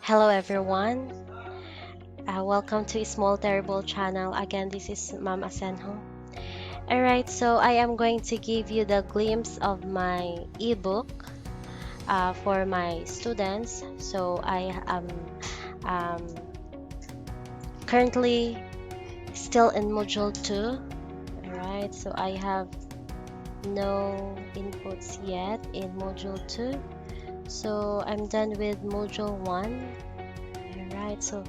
Hello everyone. Welcome to Small Terrible channel. Again, this is Ma'am Asenho. Alright, so I am going to give you the glimpse of my ebook for my students. So I am um, currently still in module 2. Alright, so I have no inputs yet in module 2. So I'm done with module 1. Alright, so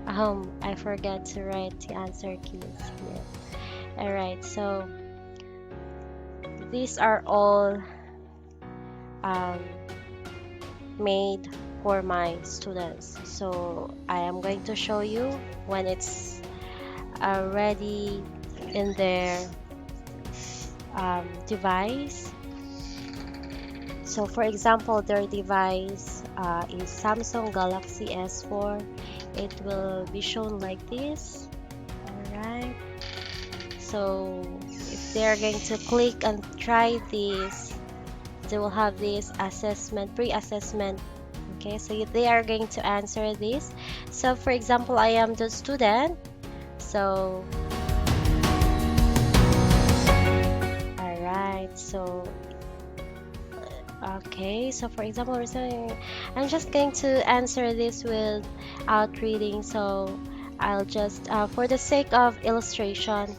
I forgot to write the answer keys here. Alright, so these are all um, made for my students. So I am going to show you when it's ready in their device. So for example, their device is Samsung Galaxy S4. It will be shown like this. Alright. So if they're going to click and try this, they will have this assessment, pre-assessment. Okay, so they are going to answer this. So for example, I am the student. So, alright, so, okay, so for example, I'm just going to answer this without reading. So I'll just, for the sake of illustration,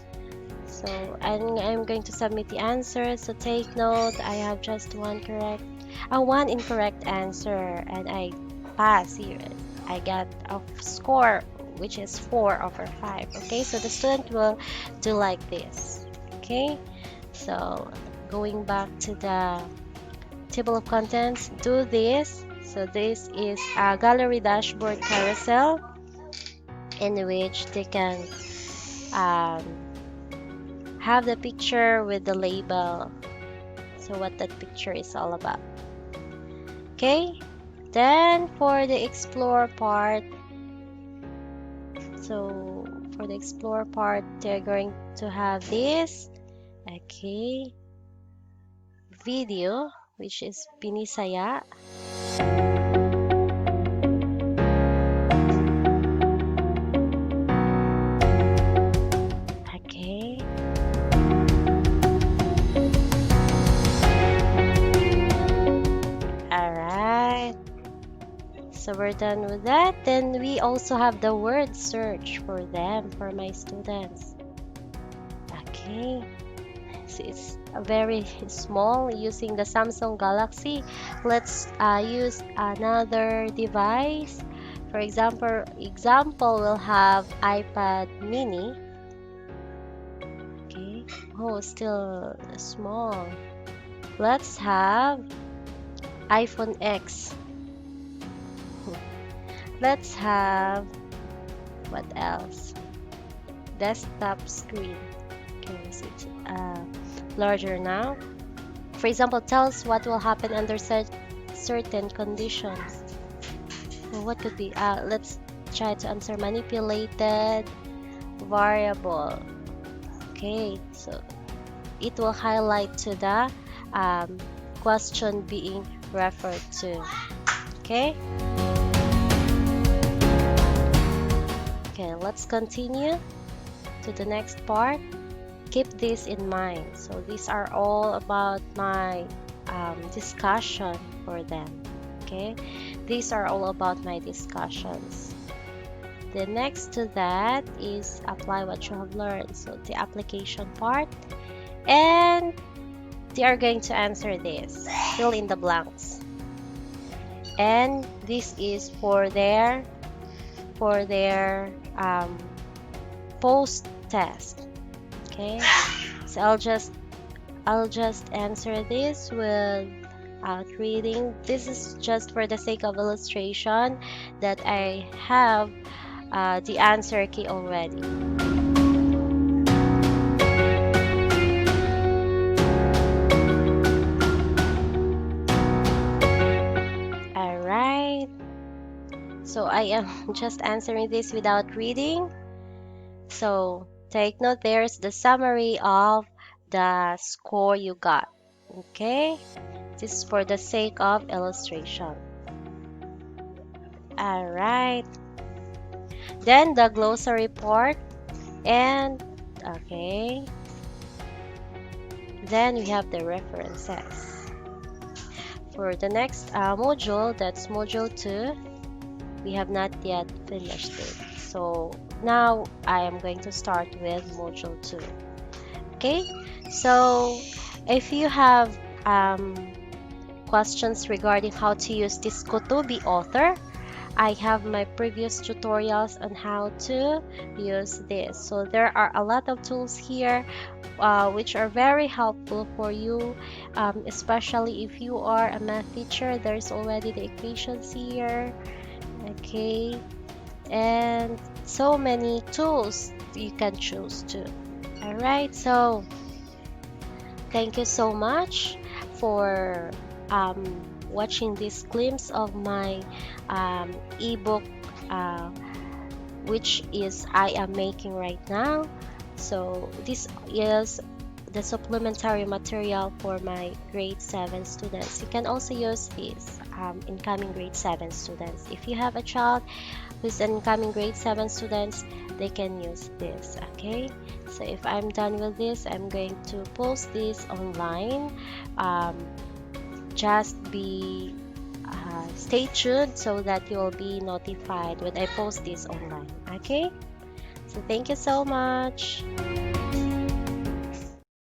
so I'm going to submit the answer. So take note, I have just one incorrect answer, and I pass here. I got a score which is 4/5. Okay, so the student will do like this. Okay, so going back to the table of contents, do this. So this is a gallery dashboard carousel in which they can um, have the picture with the label, so what that picture is all about. Okay, then for the explore part, so for the explore part, they're going to have this, okay, video, which is Pinisaya. Okay, alright, so we're done with that. Then we also have the word search for them, for my students. Okay, so it's very small using the Samsung Galaxy. Let's use another device. For example, we'll have iPad mini. Okay, oh, still small. Let's have iPhone X. Let's have, what else? Desktop screen. Okay, so it's larger now. For example, tell us what will happen under certain conditions. Well, what could be? Let's try to answer manipulated variable. Okay, so it will highlight to the question being referred to. Okay. Okay, let's continue to the next part. Keep this in mind. So these are all about my discussion for them. Okay, these are all about my discussions. The next to that is apply what you have learned. So the application part, and they are going to answer this. Fill in the blanks. And this is for their post test. Okay, so I'll just answer this without reading. This is just for the sake of illustration that I have the answer key already. Alright, so I am just answering this without reading. So take note, there's the summary of the score you got. Okay, this is for the sake of illustration. All right. Then the glossary part and okay. Then we have the references. For the next module, that's module 2, we have not yet finished it. So now I am going to start with module 2. Okay, so if you have questions regarding how to use this Kotobi author, I have my previous tutorials on how to use this. So there are a lot of tools here which are very helpful for you, especially if you are a math teacher. There's already the equations here, okay, and so many tools you can choose to. All right, so thank you so much for watching this glimpse of my ebook, uh, which is I am making right now. So this is the supplementary material for my grade 7 students. You can also use this incoming grade 7 students. If you have a child who's an incoming grade 7 students, they can use this. Okay, so if I'm done with this, I'm going to post this online. Just be stay tuned so that you will be notified when I post this online. Okay, so thank you so much.